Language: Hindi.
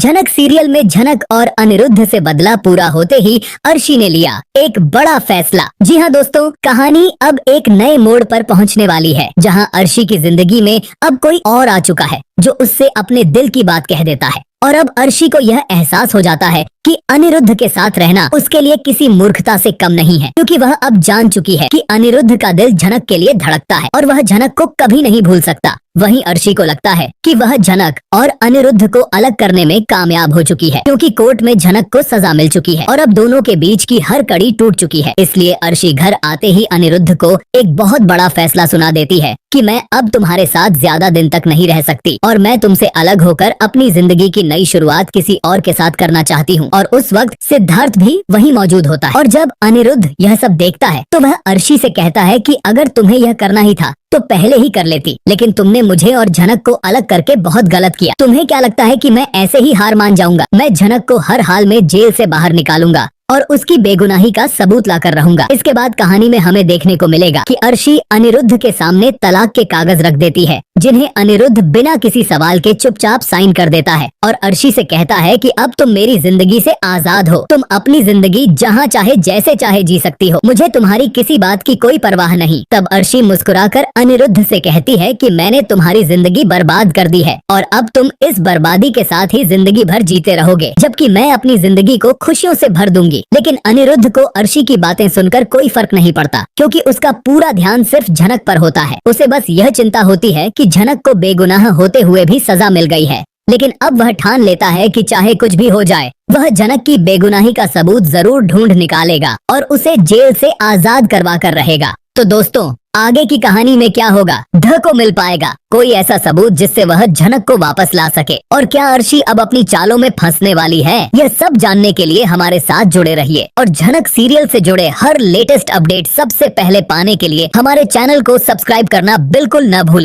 झनक सीरियल में झनक और अनिरुद्ध से बदला पूरा होते ही अर्शी ने लिया एक बड़ा फैसला। जी हाँ दोस्तों, कहानी अब एक नए मोड़ पर पहुंचने वाली है, जहां अर्शी की जिंदगी में अब कोई और आ चुका है जो उससे अपने दिल की बात कह देता है। और अब अर्शी को यह एहसास हो जाता है कि अनिरुद्ध के साथ रहना उसके लिए किसी मूर्खता से कम नहीं है, क्योंकि वह अब जान चुकी है कि अनिरुद्ध का दिल झनक के लिए धड़कता है और वह झनक को कभी नहीं भूल सकता। वहीं अर्शी को लगता है कि वह झनक और अनिरुद्ध को अलग करने में कामयाब हो चुकी है, क्योंकि कोर्ट में झनक को सजा मिल चुकी है और अब दोनों के बीच की हर कड़ी टूट चुकी है। इसलिए अर्शी घर आते ही अनिरुद्ध को एक बहुत बड़ा फैसला सुना देती है कि मैं अब तुम्हारे साथ ज्यादा दिन तक नहीं रह सकती और मैं तुमसे अलग होकर अपनी जिंदगी की नई शुरुआत किसी और के साथ करना चाहती हूँ। और उस वक्त सिद्धार्थ भी वहीं मौजूद होता है और जब अनिरुद्ध यह सब देखता है तो वह अर्शी से कहता है कि अगर तुम्हें यह करना ही था तो पहले ही कर लेती, लेकिन तुमने मुझे और झनक को अलग करके बहुत गलत किया। तुम्हें क्या लगता है कि मैं ऐसे ही हार मान जाऊंगा? मैं झनक को हर हाल में जेल से बाहर निकालूंगा और उसकी बेगुनाही का सबूत लाकर रहूंगा। इसके बाद कहानी में हमें देखने को मिलेगा कि अर्शी अनिरुद्ध के सामने तलाक के कागज रख देती है, जिन्हें अनिरुद्ध बिना किसी सवाल के चुपचाप साइन कर देता है और अर्शी से कहता है कि अब तुम मेरी जिंदगी से आजाद हो, तुम अपनी जिंदगी जहाँ चाहे जैसे चाहे जी सकती हो, मुझे तुम्हारी किसी बात की कोई परवाह नहीं। तब अर्शी मुस्कुराकर अनिरुद्ध से कहती है कि मैंने तुम्हारी जिंदगी बर्बाद कर दी है और अब तुम इस बर्बादी के साथ ही जिंदगी भर जीते रहोगे, जबकि मैं अपनी जिंदगी को खुशियों से भर दूंगी। लेकिन अनिरुद्ध को अर्शी की बातें सुनकर कोई फर्क नहीं पड़ता, क्योंकि उसका पूरा ध्यान सिर्फ झनक पर होता है। उसे बस यह चिंता होती है कि झनक को बेगुनाह होते हुए भी सजा मिल गई है, लेकिन अब वह ठान लेता है कि चाहे कुछ भी हो जाए वह झनक की बेगुनाही का सबूत जरूर ढूंढ निकालेगा और उसे जेल से आजाद करवा कर रहेगा। तो दोस्तों, आगे की कहानी में क्या होगा? ध को मिल पाएगा कोई ऐसा सबूत जिससे वह झनक को वापस ला सके, और क्या अर्शी अब अपनी चालों में फंसने वाली है? यह सब जानने के लिए हमारे साथ जुड़े रहिए और झनक सीरियल से जुड़े हर लेटेस्ट अपडेट सबसे पहले पाने के लिए हमारे चैनल को सब्सक्राइब करना बिल्कुल न भूलें।